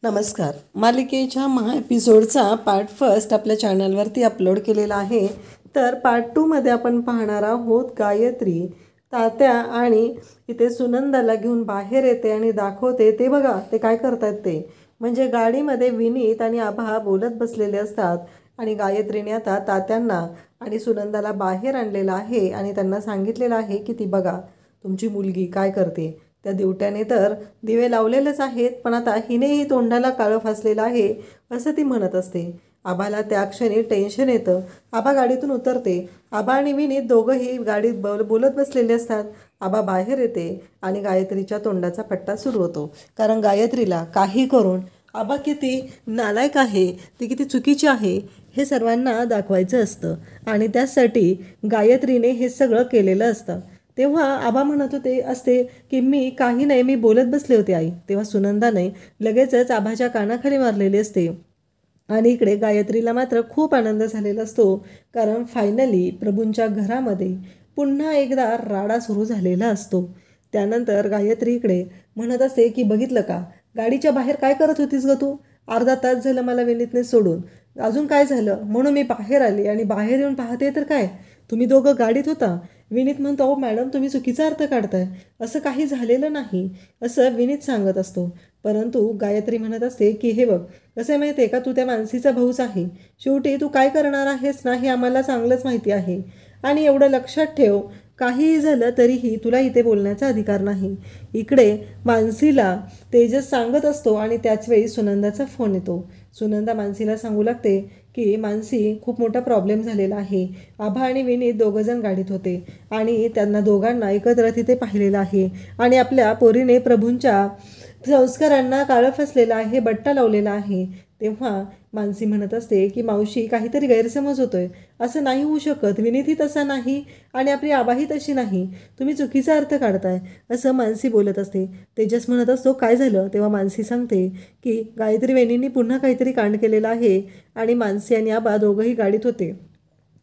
नमस्कार. मालिकेच्या एपिसोडचा part first आपल्या चॅनलवरती अपलोड केलेला आहे. तर पार्ट 2 मध्ये आपण पाहणार आहोत गायत्री तात्या आणि इथे सुनंदाला घेऊन बाहेर येते आणि दाखवते. ते बघा ते काय करतात ते, म्हणजे गाडीमध्ये विनीत आणि आभा बोलत बसलेले असतात आणि गायत्रीने आता तात्यांना आणि सुनंदाला बाहेर आणलेलं आहे आणि त्यांना सांगितलेलं आहे की ती बघा तुमची मुलगी काय करते. त्या दिवट्याने तर दिवे लावलेलेच आहेत, पण आता हिनेही तोंडाला काळं फासलेलं आहे असं ती म्हणत असते. आबाला त्या क्षणी टेन्शन येतं. आबा गाडीतून उतरते. आबा आणि विनीत दोघंही गाडीत बोलत बसलेले असतात. आबा बाहेर येते आणि गायत्रीच्या तोंडाचा पट्टा सुरू होतो, कारण गायत्रीला काही करून आबा किती नालायक आहे, ती किती चुकीची आहे हे सर्वांना दाखवायचं असतं आणि त्यासाठी गायत्रीने हे सगळं केलेलं असतं. तेव्हा आबा म्हणत होते असते की मी काही नाही, मी बोलत बसले होते आई. तेव्हा सुनंदाने लगेचच आबाच्या कानाखाली मारलेली असते आणि इकडे गायत्रीला मात्र खूप आनंद झालेला असतो, कारण फायनली प्रभूंच्या घरामध्ये पुन्हा एकदा राडा सुरू झालेला असतो. त्यानंतर गायत्री इकडे म्हणत असते की बघितलं का, गाडीच्या बाहेर काय करत होतीस ग तू? अर्धा तास झालं मला विनीतने सोडून, अजून काय झालं म्हणून मी बाहेर आली आणि बाहेर येऊन पाहते तर काय, तुम्ही दोघं गाडीत होता. विनीत म्हणतो अहो मॅडम तुम्ही चुकीचा अर्थ काढताय, असं काही झालेलं नाही असं विनीत सांगत असतो. परंतु गायत्री म्हणत असते की हे बघ कसं आहे माहिती आहे का, तू त्या मानसीचा भाऊच आहे. शेवटी तू काय करणार आहेस ना हे आम्हाला चांगलंच माहिती आहे आणि एवढं लक्षात ठेव, काहीही झालं तरीही तुला इथे बोलण्याचा अधिकार नाही. इकडे मानसीला तेजस सांगत असतो आणि त्याचवेळी सुनंदाचा फोन येतो. सुनंदा मानसीला सांगू लागते की मानसी खूप मोठा प्रॉब्लेम झालेला आहे. आभा आणि विनीत दोघंजण गाडीत होते आणि त्यांना दोघांना एकत्र तिथे पाहिलेलं आहे आणि आपल्या पोरीने प्रभूंच्या संस्कारांना काळं फसलेलं आहे, बट्टा लावलेला आहे. तेव्हा मानसी म्हणत असते की मावशी काहीतरी गैरसमज होतोय, असं नाही होऊ शकत, विनीतही तसा नाही आणि आपली आबाही तशी नाही, तुम्ही चुकीचा अर्थ काढताय असं मानसी बोलत असते. तेजस म्हणत असतो काय झालं? तेव्हा मानसी सांगते की गायत्री वहिनींनी पुन्हा काहीतरी कांड केलेला आहे आणि मानसी आणि आबा दोघंही गाडीत होते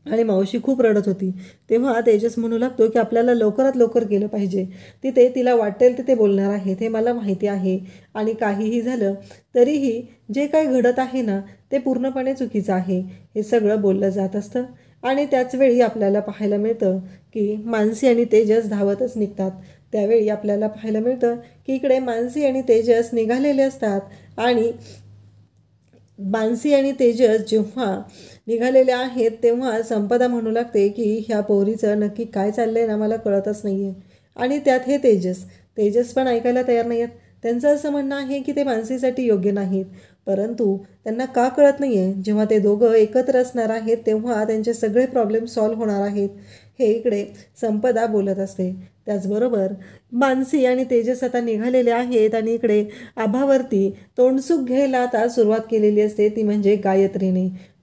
आणि मावशी खूप रडत होती. तेव्हा तेजस म्हणू लागतो की आपल्याला लवकरात लवकर गेलं पाहिजे, तिथे तिला वाटेल ते बोलणार आहे, ते मला माहिती आहे आणि काहीही झालं तरीही जे काही घडत आहे ना ते पूर्णपणे चुकीचं आहे, हे सगळं बोललं जात असतं. आणि त्याचवेळी आपल्याला पाहायला मिळतं की मानसी आणि तेजस धावतच निघतात. त्यावेळी आपल्याला पाहायला मिळतं की इकडे मानसी आणि तेजस निघालेले असतात आणि मानसी आणि तेजस जेव्हा निघालेले आहेत तेव्हा संपदा म्हणू लागते की ह्या पोरीचं नक्की काय चाललं आहे ना मला कळतच नाही आहे. आणि त्यात हे तेजस पण ऐकायला तयार नाही आहेत. त्यांचं असं म्हणणं आहे की ते मानसीसाठी योग्य नाहीत, परंतु त्यांना का कळत नाही आहे, जेव्हा ते दोघं एकत्र असणार आहेत तेव्हा त्यांचे सगळे प्रॉब्लेम सॉल्व्ह होणार आहेत, हे इकडे संपदा बोलत असते. त्याचबरोबर मानसी आणि तेजस आता निघालेले आहेत आणि इकडे आभावरती तोंडसुख घ्यायला आता सुरुवात केलेली असते, ती म्हणजे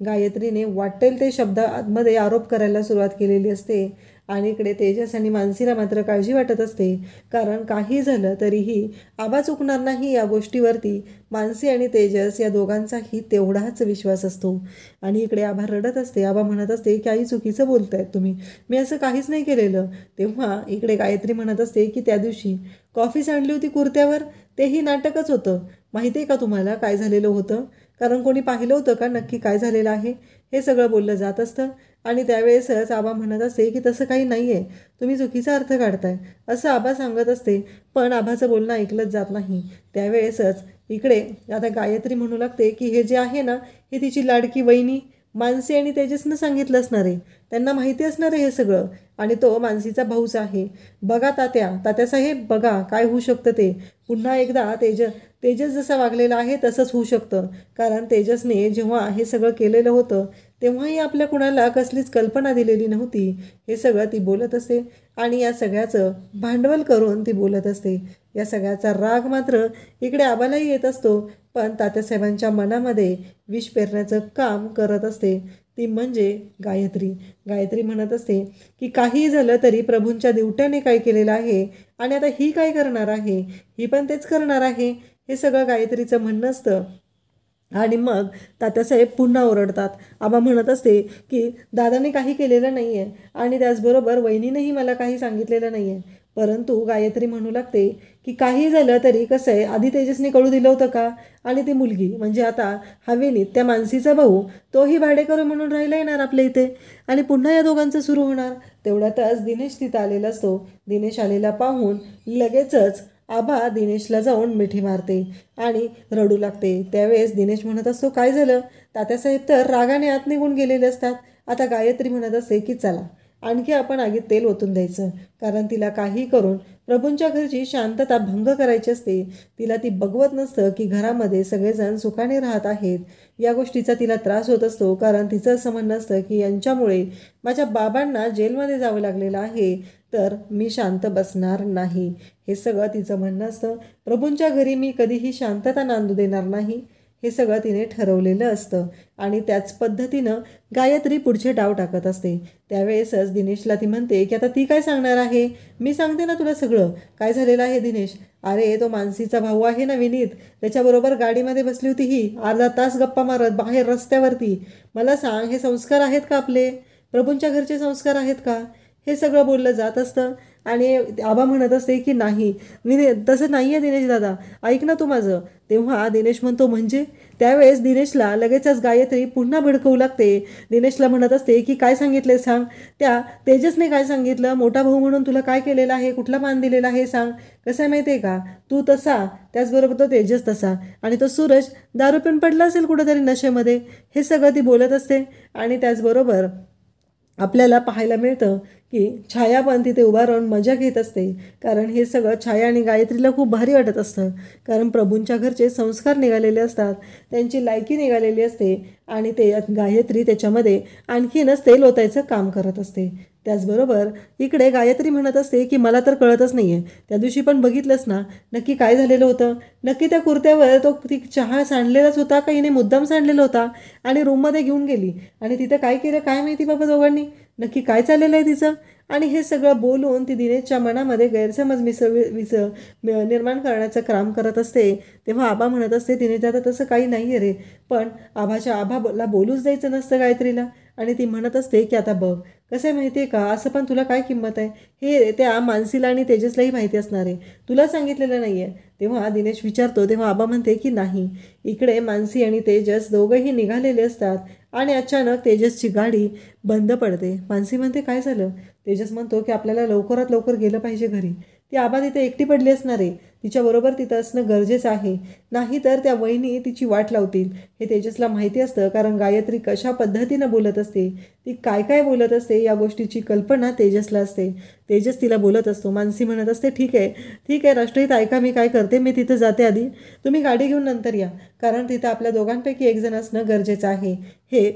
गायत्रीने वाटेल ते शब्दांमध्ये आरोप करायला सुरुवात केलेली असते. आणि इकडे तेजस आणि मानसीला मात्र काळजी वाटत असते, कारण काही झालं तरीही आबा चुकणार नाही या गोष्टीवरती मानसी आणि तेजस या दोघांचाही तेवढाच विश्वास असतो. आणि इकडे आबा रडत असते. आबा म्हणत असते की आई चुकीचं बोलतायत तुम्ही, मी असं काहीच नाही केलेलं. तेव्हा इकडे गायत्री म्हणत असते की त्या दिवशी कॉफी सांडली होती कुर्त्यावर, तेही नाटकच होतं. माहिती आहे का तुम्हाला काय झालेलं होतं, कारण कोणी पाहिलं होतं का नक्की काय झालेलं आहे, हे सगळं बोललं जात असतं. आणि त्यावेळेसच आबा म्हणत असते की तसं काही नाही आहे, तुम्ही चुकीचा अर्थ काढताय असं आबा सांगत असते, पण आबाचं बोलणं ऐकलंच जात नाही. त्यावेळेसच इकडे आता गायत्री म्हणू लागते की हे जे आहे ना हे तिची लाडकी वहिनी मानसी आणि तेजसनं सांगितलं असणार आहे, त्यांना माहिती असणार आहे हे सगळं आणि तो मानसीचा भाऊच आहे. बघा तात्यासाहेब बघा काय होऊ शकतं ते, पुन्हा एकदा तेजस जसा वागलेला आहे तसंच होऊ शकतं, कारण तेजसने जेव्हा हे सगळं केलेलं होतं तेव्हाही आपल्या कुणाला कसलीच कल्पना दिलेली नव्हती, हे सगळं ती बोलत असते. आणि या सगळ्याचं भांडवल करून ती बोलत असते. या सगळ्याचा राग मात्र इकडे आबालाही येत असतो, पण तात्यासाहेबांच्या मनामध्ये विष पेरण्याचं काम करत असते, ती म्हणजे गायत्री म्हणत असते की काहीही झालं तरी प्रभूंच्या दिवट्याने काय केलेलं आहे आणि आता ही काय करणार आहे, ही पण तेच करणार आहे, हे सगळं गायत्रीचं म्हणणं असतं. आणि मग तात्यासाहेब पुन्हा ओरडतात. आबा म्हणत असते की दादाने काही केलेलं नाही आहे आणि त्याचबरोबर वहिनीनेही मला काही सांगितलेलं नाही आहे, परंतु गायत्री म्हणू लागते की काही झालं तरी कसं आहे, आधी तेजसने कळू दिलं होतं का? आणि ती मुलगी म्हणजे आता हा विनीत त्या मानसीचा भाऊ, तोही भाडेकरू म्हणून राहिला येणार आपल्या इथे आणि पुन्हा या दोघांचं सुरू होणार. तेवढ्यातच दिनेश तिथं आलेला असतो. दिनेश आलेला पाहून लगेचच आभा दिनेशला जाऊन मिठी मारते आणि रडू लागते. त्यावेळेस दिनेश म्हणत असतो, काय झालं? तात्यासाहेब तर रागाने आत निघून गेलेले असतात. आता गायत्री म्हणत असते की चला आणखी आपण आगीत तेल ओतून द्यायचं, कारण तिला काही करून प्रभूंच्या घरची शांतता भंग करायची असते. तिला ती बघवत नसतं की घरामध्ये सगळेजण सुखाने राहत आहेत. या गोष्टीचा तिला त्रास होत असतो, कारण तिचं असं म्हणणं असतं की यांच्यामुळे माझ्या बाबांना जेलमध्ये जावं लागलेलं आहे, तर मी शांत बसणार नाही. हे सगळं तिचं म्हणणं असतं. प्रभूंच्या घरी मी कधीही शांतता नांदू देणार नाही, हे सगळं तिने ठरवलेलं असतं आणि त्याच पद्धतीनं गायत्री पुढचे डाव टाकत असते. त्यावेळेसच दिनेशला ती म्हणते की आता ती काय सांगणार आहे? मी सांगते ना तुला सगळं काय झालेलं आहे दिनेश. अरे तो मानसीचा भाऊ आहे ना विनीत, त्याच्याबरोबर गाडीमध्ये बसली होती ही, अर्धा तास गप्पा मारत बाहेर रस्त्यावरती. मला सांग, हे संस्कार आहेत का आपले? प्रभूंच्या घरचे संस्कार आहेत का? हे सगळं बोललं जात असतं आणि आबा म्हणत असते की नाही तसं नाही आहे दिनेश दादा, ऐक ना तू माझं. तेव्हा दिनेश म्हणतो म्हणजे? त्यावेळेस दिनेशला लगेचच गायत्री पुन्हा भडकवू लागते. दिनेशला म्हणत असते की काय सांगितले सांग. त्या तेजसने काय सांगितलं? मोठा भाऊ म्हणून तुला काय केलेलं आहे? कुठला मान दिलेला आहे सांग. कसं आहे माहिती आहे का, तू तसा त्याचबरोबर तो तेजस तसा आणि तो सूरज दारू पिऊन पडला असेल कुठंतरी नशेमध्ये. हे सगळं ती बोलत असते आणि त्याचबरोबर आपल्याला पाहायला मिळतं की छाया पण तिथे उभा राहून मजा घेत असते, कारण हे सगळं छाया आणि गायत्रीला खूप भारी वाटत असतं. कारण प्रभूंच्या घरचे संस्कार निघालेले असतात, त्यांची लायकी निघालेली असते आणि ते गायत्री त्याच्यामध्ये आणखीनच तेल ओतायचं काम करत असते. त्याचबरोबर इकडे गायत्री म्हणत असते की मला तर कळतच नाही आहे, त्या दिवशी पण बघितलंस ना नक्की काय झालेलं होतं? नक्की त्या कुर्त्यावर तो ती चहा सांडलेलाच होता का हिने मुद्दाम सांडलेला होता आणि रूममध्ये घेऊन गेली आणि तिथं काय केलं काय माहिती बाबा दोघांनी, नक्की काय चाललेलं आहे तिचं? आणि हे सगळं बोलून ती दिनेशच्या मनामध्ये गैरसमज निर्माण करण्याचं काम करत असते. तेव्हा आबा म्हणत असते दिनेश दादा तसं काही नाही आहे रे, पण आबाला बोलूच द्यायचं नसतं गायत्रीला. आणि ती म्हणत असते की आता बघ कसं आहे माहिती आहे का, असं पण तुला काय किंमत आहे हे त्या मानसीला आणि तेजसलाही माहिती असणार आहे, तुला सांगितलेलं नाही आहे. तेव्हा दिनेश विचारतो, तेव्हा आबा म्हणते की नाही. इकडे मानसी आणि तेजस दोघंही निघालेले असतात आणि अचानक तेजसची गाडी बंद पडते. मानसी म्हणते काय झालं? तेजस म्हणतो की आपल्याला लवकरात लवकर गेलं पाहिजे घरी. ती आबा तिथे एकटी पडली असणार आहे, तिच्याबरोबर तिथं असणं गरजेचं आहे, नाही तर त्या वहिनी तिची वाट लावतील. हे तेजसला माहिती असतं, कारण गायत्री कशा पद्धतीनं बोलत असते, ती काय काय बोलत असते या गोष्टीची कल्पना तेजसला असते. तेजस तिला बोलत असतो. मानसी म्हणत असते ठीक आहे राष्ट्रहित ऐका, मी काय करते, मी तिथं जाते, आधी तुम्ही गाडी घेऊन नंतर या, कारण तिथं आपल्या दोघांपैकी एक जण असणं गरजेचं आहे, हे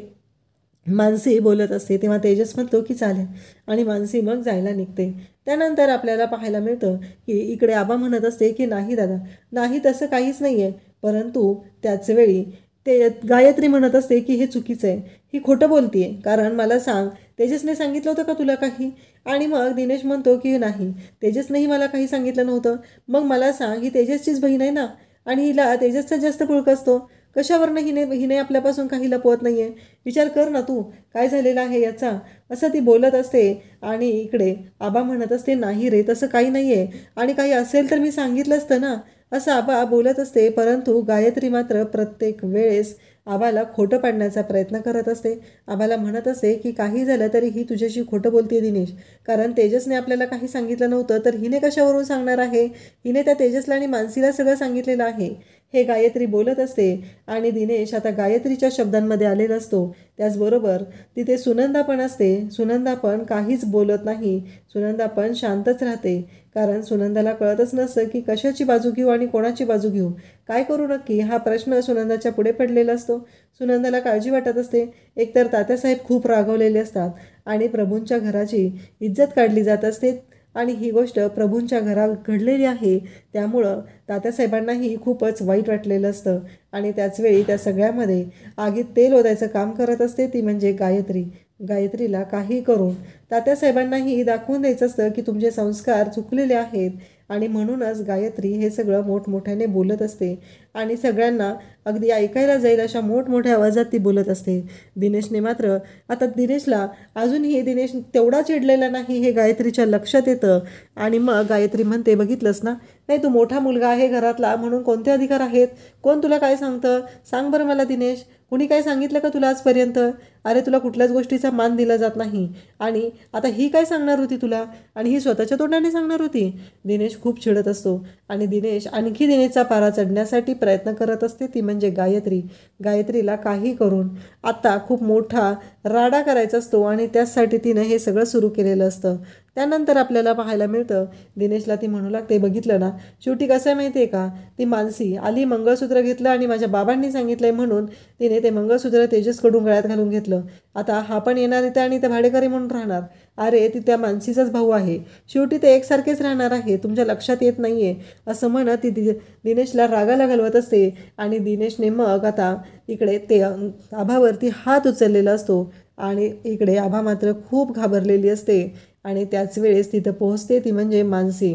मानसी बोलत असते. तेव्हा तेजस म्हणतो की चालेल आणि मानसी मग जायला निघते. त्यानंतर आपल्याला पाहायला मिळतं की इकडे आबा म्हणत असते की नाही दादा नाही, तसं काहीच नाही आहे. परंतु त्याच वेळी ते गायत्री म्हणत असते की हे चुकीचं आहे, ही खोटं बोलतीये, कारण मला सांग तेजसने सांगितलं होतं का तुला काही? आणि मग दिनेश म्हणतो की नाही, तेजसनेही मला काही सांगितलं नव्हतं. मग मला सांग, ही तेजसचीच बहीण आहे ना आणि हिला तेजसचा जास्त पुळक असतो, कशावरनं हिने आपल्यापासून काही लपवत नाही आहे? विचार कर ना तू, काय झालेलं आहे याचा, असं ती बोलत असते. आणि इकडे आबा म्हणत असते नाही रे, तसं काही नाही आहे, आणि काही असेल तर मी सांगितलं असतं ना, असं आबा बोलत असते. परंतु गायत्री मात्र प्रत्येक वेळेस आबाला खोटं पाडण्याचा प्रयत्न करत असते. आबाला म्हणत असते की काही झालं तरी ही तुझ्याशी खोटं बोलते दिनेश, कारण तेजसने आपल्याला काही सांगितलं नव्हतं तर हिने कशावरून सांगणार आहे? हिने त्या तेजसला आणि मानसीला सगळं सांगितलेलं आहे, हे गायत्री बोलत असते. आणि दिनेश आता गायत्रीच्या शब्दांमध्ये आलेला असतो. त्याचबरोबर तिथे सुनंदा पण असते. सुनंदा पण काहीच बोलत नाही, सुनंदा पण शांतच राहते, कारण सुनंदाला कळतच नसतं की कशाची बाजू घेऊ आणि कोणाची बाजू घेऊ, काय करू नक्की, हा प्रश्न सुनंदाच्या पुढे पडलेला असतो. सुनंदाला काळजी वाटत असते. एकतर तात्यासाहेब खूप रागवलेले असतात आणि प्रभूंच्या घराची इज्जत काढली जात असते आणि ही गोष्ट प्रभूंच्या घरात घडलेली आहे, त्यामुळं तात्यासाहेबांनाही खूपच वाईट वाटलेलं असतं. आणि त्याचवेळी त्या सगळ्यामध्ये आगीत तेल ओतायचं काम करत असते ती म्हणजे गायत्री. गायत्रीला काही करून तात्यासाहेबांनाही दाखवून द्यायचं असतं की तुमचे संस्कार चुकलेले आहेत आणि म्हणूनच गायत्री हे सगळं मोठमोठ्याने बोलत असते आणि सगळ्यांना अगदी ऐकायला जाईल अशा मोठमोठ्या आवाजात ती बोलत असते. दिनेशने मात्र आता दिनेशला अजूनही दिनेश तेवढा चिडलेला नाही हे गायत्रीच्या लक्षात येतं. आणि मग गायत्री म्हणते, बघितलंस ना, नाही तू मोठा मुलगा आहे घरातला म्हणून कोणते अधिकार आहेत, कोण तुला काय सांगतं, सांग बरं मला दिनेश, कुणी काय सांगितलं का तुला आजपर्यंत? अरे तुला कुठल्याच गोष्टीचा मान दिला जात नाही आणि आता ही काय सांगणार होती तुला, आणि ही स्वतःच्या तोंडाने सांगणार होती. दिनेश खूप चिडत असतो आणि दिनेश आणखी दिनेशचा पारा चढण्यासाठी प्रयत्न करत असते, ती म्हणजे गायत्री. गायत्रीला काही करून आता खूप मोठा राडा करायचा असतो आणि त्याचसाठी तिनं हे सगळं सुरू केलेलं असतं. त्यानंतर आपल्याला पाहायला मिळतं, दिनेशला ती म्हणू लागते, बघितलं ना, शेवटी कसं आहे माहिती आहे का, ती मानसी आली, मंगळसूत्र घेतलं आणि माझ्या बाबांनी सांगितलंय म्हणून तिने ते मंगळसूत्र तेजसकडून गळ्यात घालून घेतलं. आता हा पण येणार इथे आणि ते भाडेकरी म्हणून राहणार. अरे ती त्या मानसीचाच भाऊ आहे, शेवटी ते एकसारखेच राहणार आहे, तुमच्या लक्षात येत नाही आहे असं म्हणत ती दिनेशला रागाला घालवत असते. आणि दिनेशने मग आता इकडे ते आभावरती हात उचललेला असतो आणि इकडे आभा मात्र खूप घाबरलेली असते. आणि त्याच वेळेस तिथं पोहोचते ती म्हणजे मानसी.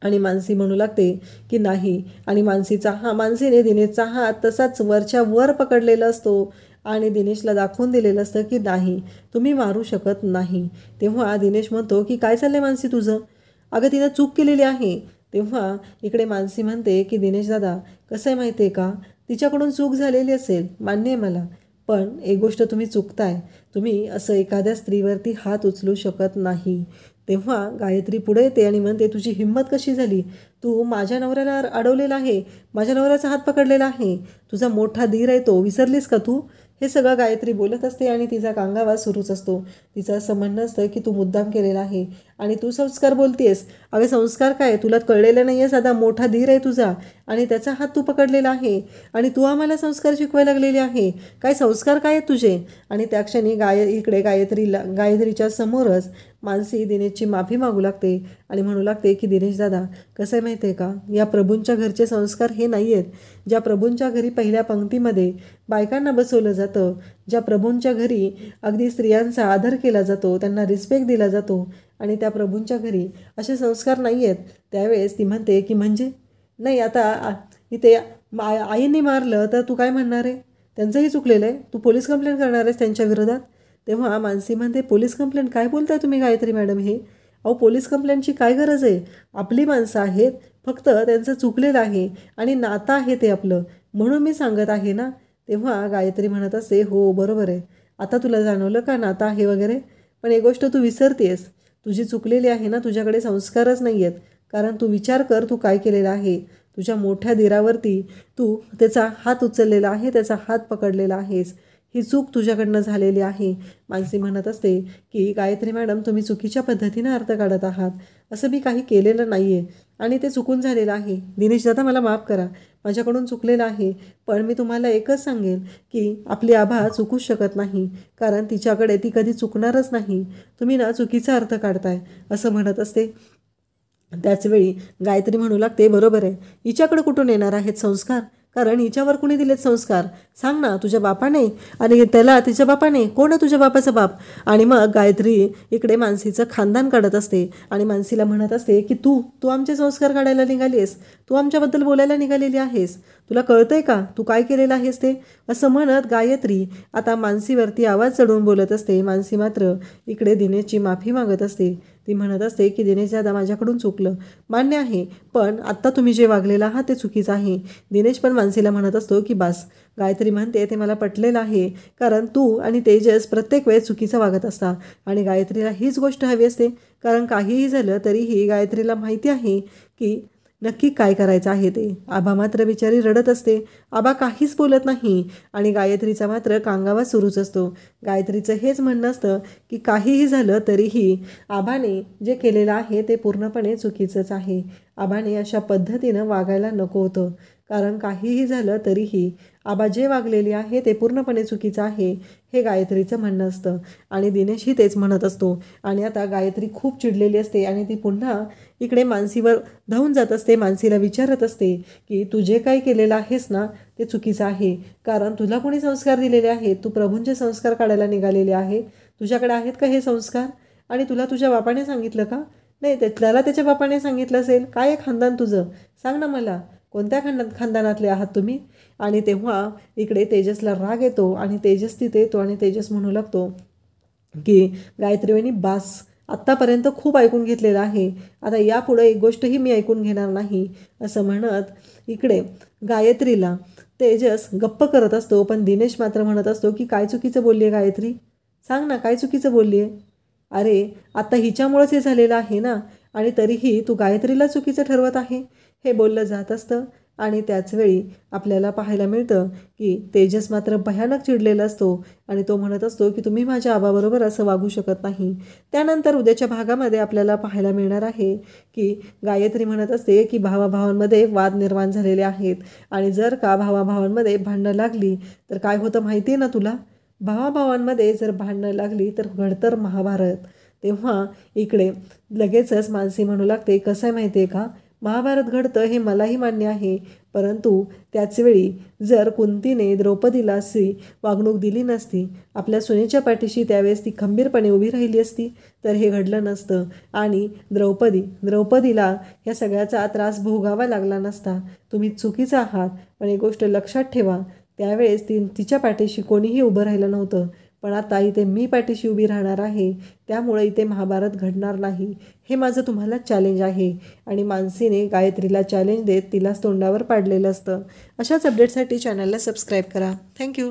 आणि मानसी म्हणू लागते की नाही, आणि मानसीने दिनेशचा हात तसाच वरच्या वर पकडलेला असतो आणि दिनेशला दाखवून दिलेलं असतं की नाही, तुम्ही मारू शकत नाही. तेव्हा दिनेश म्हणतो की काय चाललंय मानसी तुझं, अगं तिनं चूक केलेली आहे. तेव्हा इकडे मानसी म्हणते की दिनेश दादा, कसं आहे माहिती आहे का, तिच्याकडून चूक झालेली असेल, मान्य आहे मला, पण एक गोष्ट तुम्ही चुकताय, तुम्ही असं एखाद्या स्त्रीवरती हात उचलू शकत नाही. तेव्हा गायत्री पुढे येते आणि म्हणते, तुझी हिंमत कशी झाली, तू माझ्या नवऱ्याला अडवलेला आहे, माझ्या नवऱ्याचा हात पकडलेला आहे, तुझा मोठा धीर आहे तो, विसरलीस का तू? हे सगळं गायत्री बोलत असते आणि तिचा कांगावा सुरूच असतो. तिचं असं म्हणणं असतं की तू मुद्दाम केलेला आहे आणि तू संस्कार बोलतेस. अगं संस्कार काय, तुला कळलेलं नाही आहे, साधा मोठा धीर आहे तुझा आणि त्याचा हात तू पकडलेला आहे आणि तू आम्हाला संस्कार शिकवायला लागलेले आहे, काय संस्कार काय आहेत तुझे? आणि त्या क्षणी इकडे गायत्रीच्या समोरच मानसी दिनेशची माफी मागू लागते आणि म्हणू लागते की दिनेश दादा, कसं आहे माहिती आहे का, या प्रभूंच्या घरचे संस्कार हे नाही आहेत. ज्या प्रभूंच्या घरी पहिल्या पंक्तीमध्ये बायकांना बसवलं जातं, ज्या प्रभूंच्या घरी अगदी स्त्रियांचा आदर केला जातो, त्यांना रिस्पेक्ट दिला जातो, आणि त्या प्रभूंच्या घरी असे संस्कार नाही आहेत. त्यावेळेस ती म्हणते की म्हणजे नाही, आता इथे आईने मारलं तर तू काय म्हणणार आहे, त्यांचंही चुकलेलं आहे, तू पोलीस कंप्लेंट करणार आहेस त्यांच्या विरोधात. तेव्हा मानसी म्हणते, पोलीस कंप्लेंट काय बोलताय तुम्ही गायत्री मॅडम, हे अहो पोलीस कंप्लेंटची काय गरज आहे, आपली माणसं आहेत, फक्त त्यांचं चुकलेलं आहे आणि नातं आहे ते आपलं, म्हणून मी सांगत आहे ना. तेव्हा गायत्री म्हणत असते, हो बरोबर आहे, आता तुला जाणवलं का नातं आहे वगैरे, पण एक गोष्ट तू विसरतेस, तुझी चुकलेली आहे ना, तुझ्याकडे संस्कारच नाही आहेत. कारण तू विचार कर, तू काय केलेलं आहे, तुझ्या मोठ्या धीरावरती तू त्याचा हात उचललेला आहे, त्याचा हात पकडलेला आहेस, ही चूक तुझ्याकडनं झालेली आहे. मानसी म्हणत असते की गायत्री मॅडम, तुम्ही चुकीच्या पद्धतीनं अर्थ काढत आहात, असं मी काही केलेलं नाही आहे आणि ते चुकून झालेलं आहे. दिनेश दादा मला माफ करा, माझ्याकडून चुकलेलं आहे, पण मी तुम्हाला एकच सांगेल की आपली आभा चुकूच शकत नाही, कारण तिच्याकडे ती कधी चुकणारच नाही, तुम्ही ना चुकीचा अर्थ काढताय असं म्हणत असते. त्याचवेळी गायत्री म्हणू लागते, बरोबर आहे, हिच्याकडे कुठून येणार आहेत संस्कार, कारण हिच्यावर कुणी दिलेत संस्कार, सांग ना, तुझ्या बापाने, आणि त्याला तिच्या बापाने, कोण आहे तुझ्या बापाचा बाप? आणि मग गायत्री इकडे मानसीचं खानदान काढत असते आणि मानसीला म्हणत असते की तू आमचे संस्कार काढायला निघाली आहेस, तू आमच्याबद्दल बोलायला निघालेली आहेस, तुला कळतंय का तू काय केलेलं आहेस ते, असं म्हणत गायत्री आता मानसीवरती आवाज चढवून बोलत असते. मानसी मात्र इकडे दिनेशची माफी मागत असते. ती म्हणत असते की दिनेश दादा, माझ्याकडून चुकलं, मान्य आहे, पण आत्ता तुम्ही जे वागलेलं आहात ते चुकीचं आहे. दिनेश पण मानसीला म्हणत असतो की बास. गायत्री म्हणते, ते मला पटलेलं आहे, कारण तू आणि तेजस प्रत्येक वेळेस चुकीचं वागत असता आणि गायत्रीला हीच गोष्ट हवी असते, कारण काहीही झालं तरीही गायत्रीला माहिती आहे की नक्की काय करायचं आहे ते. आभा मात्र बिचारी रडत असते, आभा काहीच बोलत नाही आणि गायत्रीचा मात्र कांगावा सुरूच असतो. गायत्रीचं हेच म्हणणं असतं की काहीही झालं तरीही आभाने जे केलेलं आहे ते पूर्णपणे चुकीचंच आहे. आभाने अशा पद्धतीनं वागायला नको होतं, कारण काहीही झालं तरीही आबा जे वागलेली आहे ते पूर्णपणे चुकीचं आहे, हे गायत्रीचं म्हणणं असतं आणि दिनेशही तेच म्हणत असतो. आणि आता गायत्री खूप चिडलेली असते आणि ती पुन्हा इकडे मानसीवर धावून जात असते. मानसीला विचारत असते की तू जे काही केलेलं आहेस ना ते चुकीचं आहे, कारण तुला कोणी संस्कार दिलेले आहेत, तू प्रभूंचे संस्कार काढायला निघालेले आहे, तुझ्याकडे आहेत का हे संस्कार, आणि तुला तुझ्या बापाने सांगितलं का? नाही त्याला त्याच्या बापाने सांगितलं असेल. काय आहे खानदान तुझं, सांग ना मला, कोणत्या खानदानातले आहात तुम्ही. आणि तेव्हा इकडे तेजसला राग येतो आणि तेजस तिथे येतो आणि तेजस म्हणू लागतो की गायत्री वहिनी बास, आत्तापर्यंत खूप ऐकून घेतलेलं आहे, आता यापुढे एक गोष्टही मी ऐकून घेणार नाही असं म्हणत इकडे गायत्रीला तेजस गप्प करत असतो. पण दिनेश मात्र म्हणत असतो की काय चुकीचं बोलली आहे गायत्री, सांग ना काय चुकीचं बोलली आहे. अरे आता हिच्यामुळंच हे झालेलं आहे ना, आणि तरीही तू गायत्रीला चुकीचं ठरवत आहे, हे बोललं जात असतं. आणि त्याचवेळी आपल्याला पाहायला मिळतं की तेजस मात्र भयानक चिडलेला असतो आणि तो म्हणत असतो की तुम्ही माझ्या आबाबरोबर असं वागू शकत नाही. त्यानंतर उद्याच्या भागामध्ये आपल्याला पाहायला मिळणार आहे की गायत्री म्हणत असते की भावाभावांमध्ये वाद निर्माण झालेले आहेत आणि जर का भावाभावांमध्ये भांडणं लागली तर काय होतं माहिती आहे ना तुला. भावाभावांमध्ये जर भांडणं लागली तर घडतं महाभारत. तेव्हा इकडे लगेचच मानसी म्हणू लागते कसं आहे माहिती आहे का, महाभारत घडतं हे मलाही मान्य आहे, परंतु त्याचवेळी जर कुंतीने द्रौपदीला अशी वागणूक दिली नसती, आपल्या सुनेच्या पाठीशी त्यावेळेस ती खंबीरपणे उभी राहिली असती तर हे घडलं नसतं आणि द्रौपदीला ह्या सगळ्याचा त्रास भोगावा लागला नसता. तुम्ही चुकीचं आहात, पण एक गोष्ट लक्षात ठेवा, त्यावेळेस तिच्या पाठीशी कोणीही उभं राहिलं नव्हतं, पण आता इथे मी पाठीशी उभी राहणार आहे, त्यामुळे इथे महाभारत घडणार नाही, हे माझं तुम्हाला चॅलेंज आहे. आणि मानसीने गायत्रीला चॅलेंज देत तिलाच तोंडावर पाडलेलं असतं. अशाच अपडेटसाठी चॅनलला सबस्क्राईब करा. थँक्यू.